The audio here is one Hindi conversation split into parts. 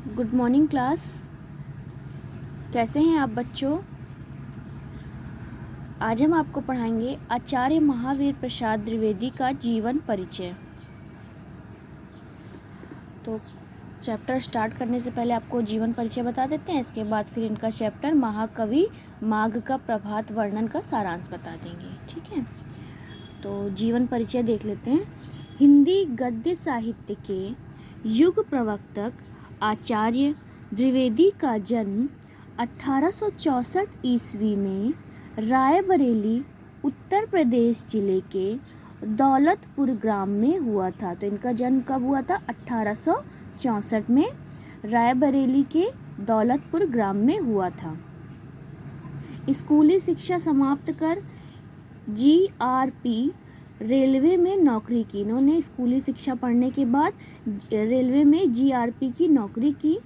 Good morning class. कैसे हैं आप बच्चों? आज हम आपको पढ़ाएंगे आचार्य महावीर प्रसाद द्विवेदी का जीवन परिचय। तो चैप्टर स्टार्ट करने से पहले आपको जीवन परिचय बता देते हैं, इसके बाद फिर इनका चैप्टर महाकवि माघ का प्रभात वर्णन का सारांश बता देंगे। ठीक है, तो जीवन परिचय देख लेते हैं। हिंदी गद्य साहित्य के युग प्रवर्तक आचार्य द्विवेदी का जन्म 1864 ईस्वी में रायबरेली उत्तर प्रदेश जिले के दौलतपुर ग्राम में हुआ था। तो इनका जन्म कब हुआ था? 1864 में रायबरेली के दौलतपुर ग्राम में हुआ था। स्कूली शिक्षा समाप्त कर GRP रेलवे में नौकरी की। इन्होंने स्कूली शिक्षा पढ़ने के बाद रेलवे में GRP की नौकरी की।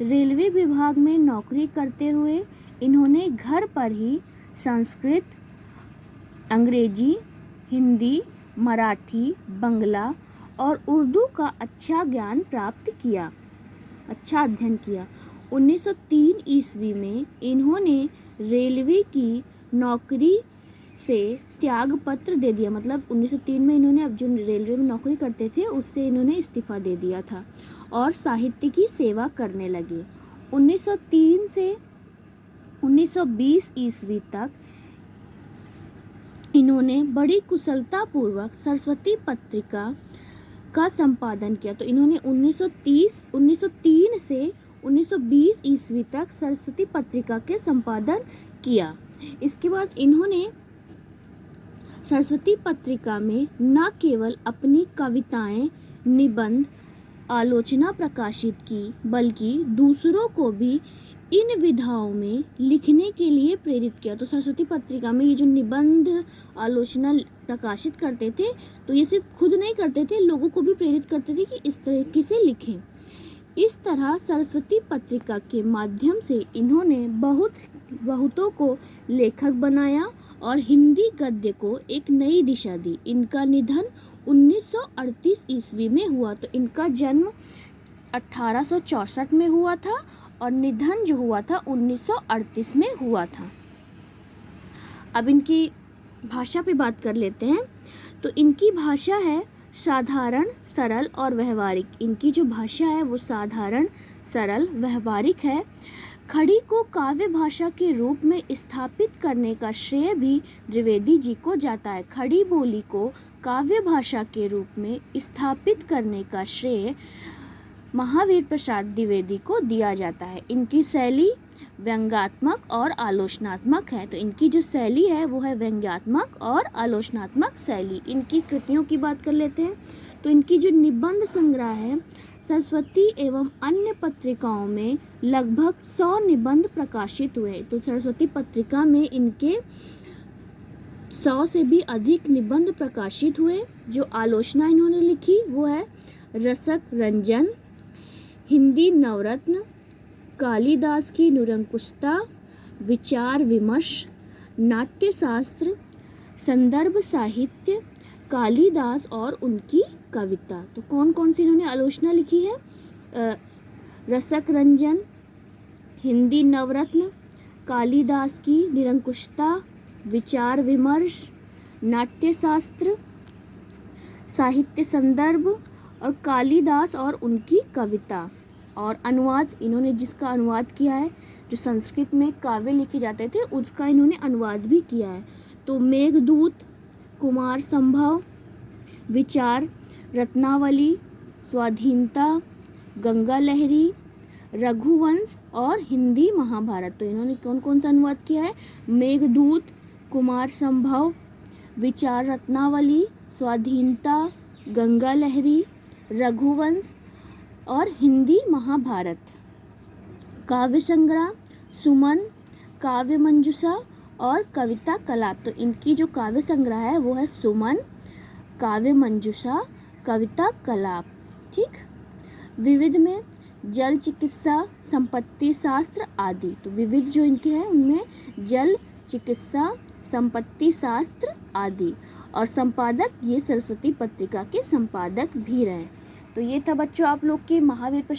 रेलवे विभाग में नौकरी करते हुए इन्होंने घर पर ही संस्कृत, अंग्रेजी, हिंदी, मराठी, बंगला और उर्दू का अच्छा ज्ञान प्राप्त किया, अच्छा अध्ययन किया। 1903 ईस्वी में इन्होंने रेलवे की नौकरी से त्याग पत्र दे दिया। मतलब 1903 में इन्होंने, अब जो रेलवे में नौकरी करते थे उससे इन्होंने इस्तीफा दे दिया था और साहित्य की सेवा करने लगे। 1903 से 1920 ईस्वी तक इन्होंने बड़ी कुशलतापूर्वक सरस्वती पत्रिका का संपादन किया। तो इन्होंने 1903 से 1920 ईस्वी तक सरस्वती पत्रिका के संपादन किया। इसके बाद इन्होंने सरस्वती पत्रिका में न केवल अपनी कविताएं, निबंध, आलोचना प्रकाशित की, बल्कि दूसरों को भी इन विधाओं में लिखने के लिए प्रेरित किया। तो सरस्वती पत्रिका में ये जो निबंध, आलोचना प्रकाशित करते थे, तो ये सिर्फ खुद नहीं करते थे, लोगों को भी प्रेरित करते थे कि इस तरीके से लिखें। इस तरह सरस्वती पत्रिका के माध्यम से इन्होंने बहुतों को लेखक बनाया और हिंदी गद्य को एक नई दिशा दी। इनका निधन 1938 ईस्वी में हुआ। तो इनका जन्म 1864 में हुआ था और निधन जो हुआ था 1938 में हुआ था। अब इनकी भाषा पे बात कर लेते हैं। तो इनकी भाषा है साधारण, सरल और व्यवहारिक। इनकी जो भाषा है वो साधारण, सरल, व्यवहारिक है। खड़ी को काव्य भाषा के रूप में स्थापित करने का श्रेय भी द्विवेदी जी को जाता है। खड़ी बोली को काव्य भाषा के रूप में स्थापित करने का श्रेय महावीर प्रसाद द्विवेदी को दिया जाता है। इनकी शैली व्यंग्यात्मक और आलोचनात्मक है। तो इनकी जो शैली है वो है व्यंग्यात्मक और आलोचनात्मक शैली। इनकी कृतियों की बात कर लेते हैं। तो इनकी जो निबंध संग्रह है, सरस्वती एवं अन्य पत्रिकाओं में लगभग 100 निबंध प्रकाशित हुए। तो सरस्वती पत्रिका में इनके 100 से भी अधिक निबंध प्रकाशित हुए। जो आलोचना इन्होंने लिखी वो है रसक रंजन, हिंदी नवरत्न, कालिदास की निरंकुशता, विचार विमर्श, नाट्यशास्त्र, संदर्भ साहित्य, कालिदास और उनकी कविता। तो कौन कौन सी इन्होंने आलोचना लिखी है? रसक रंजन, हिंदी नवरत्न, कालिदास की निरंकुशता, विचार विमर्श, नाट्यशास्त्र, साहित्य संदर्भ और कालिदास और उनकी कविता। और अनुवाद, इन्होंने जिसका अनुवाद किया है, जो संस्कृत में काव्य लिखे जाते थे उसका इन्होंने अनुवाद भी किया है। तो मेघदूत, कुमार संभव, विचार रत्नावली, स्वाधीनता, गंगा लहरी, रघुवंश और हिंदी महाभारत। तो इन्होंने कौन कौन सा अनुवाद किया है? मेघदूत, कुमार संभव, विचार रत्नावली, स्वाधीनता, गंगा लहरी, रघुवंश और हिंदी महाभारत। काव्य संग्रह, सुमन, काव्य मंजूषा और कविता कलाप। तो इनकी जो काव्य संग्रह है वो है सुमन, काव्य मंजूषा, कविता कलाप। ठीक। विविध में जल चिकित्सा, संपत्ति शास्त्र आदि। तो विविध जो इनके हैं उनमें जल चिकित्सा, संपत्ति शास्त्र आदि। और संपादक ये सरस्वती पत्रिका के संपादक भी रहे। तो ये था बच्चों आप लोग के महावीर